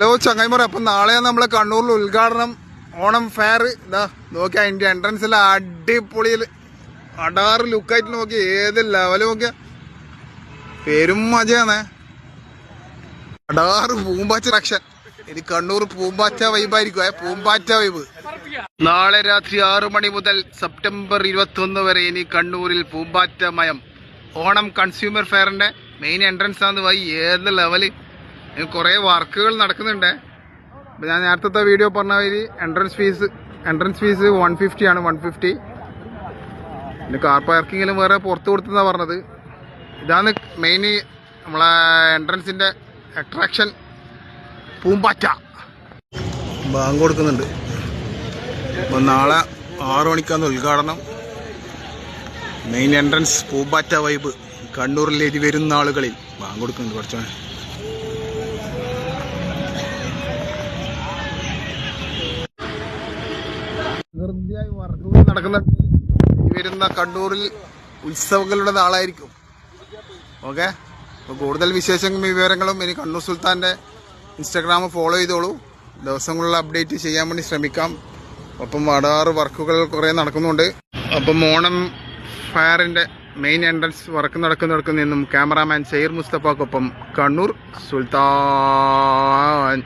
Hello ചങ്ങായിമാരെ, അപ്പം നാളെയാണ് നമ്മളെ കണ്ണൂരിൽ ഉദ്ഘാടനം. ഓണം ഫെയർ. ഇതാ നോക്കി അതിൻ്റെ എൻട്രൻസിൽ അടിപൊളിയിൽ അടാറ് ലുക്കായിട്ട് നോക്കി, ഏത് ലെവല് നോക്കിയ പെരും മജയാണ്. അടാറ് പൂമ്പാറ്റ റക്ഷൻ. ഇനി കണ്ണൂർ പൂമ്പാറ്റ വൈബായിരിക്കും, പൂമ്പാറ്റ വൈബ്. നാളെ രാത്രി 6 മണി മുതൽ സെപ്റ്റംബർ 21 വരെ ഇനി കണ്ണൂരിൽ പൂമ്പാറ്റ മയം. ഓണം കൺസ്യൂമർ ഫെയറിന്റെ മെയിൻ എൻട്രൻസ് ആണ് വൈ, ഏത് ലെവല്. കുറേ വർക്കുകൾ നടക്കുന്നുണ്ട്. ഞാൻ നേരത്തെ വീഡിയോ പറഞ്ഞ മാതിരി എൻട്രൻസ് ഫീസ് 150 ആണ്. 150. പിന്നെ കാർ പാർക്കിങ്ങിലും വേറെ പുറത്ത് കൊടുത്തെന്നാണ് പറഞ്ഞത്. ഇതാണ് മെയിൻ നമ്മളെ എൻട്രൻസിൻ്റെ അട്രാക്ഷൻ, പൂമ്പാറ്റ. ബാങ്ക് കൊടുക്കുന്നുണ്ട്. അപ്പം നാളെ 6 മണിക്കാണ് ഉദ്ഘാടനം. മെയിൻ എൻട്രൻസ് പൂമ്പാറ്റ വൈബ്. കണ്ണൂരിലേക്ക് വരുന്ന ആളുകളിൽ ബാങ്ക് കൊടുക്കുന്നുണ്ട്. കുറച്ച് പ്രകൃതിയായി വർക്കുകൾ നടക്കുന്നുണ്ട്. വരുന്ന കണ്ണൂരിൽ ഉത്സവങ്ങളുടെ നാളായിരിക്കും. ഓക്കെ, അപ്പോൾ കൂടുതൽ വിശേഷങ്ങളും വിവരങ്ങളും ഇനി കണ്ണൂർ സുൽത്താൻ്റെ ഇൻസ്റ്റാഗ്രാം ഫോളോ ചെയ്തോളൂ. ദിവസങ്ങളിൽ അപ്ഡേറ്റ് ചെയ്യാൻ വേണ്ടി ശ്രമിക്കാം. ഒപ്പം അടാറ് വർക്കുകൾ കുറേ നടക്കുന്നുണ്ട്. അപ്പം ഓണം ഫെയറിൻ്റെ മെയിൻ എൻട്രൻസ് വർക്ക് നടക്കുന്നെന്നും ക്യാമറാമാൻ സൈർ മുസ്തഫാക്കൊപ്പം കണ്ണൂർ സുൽത്താൻ.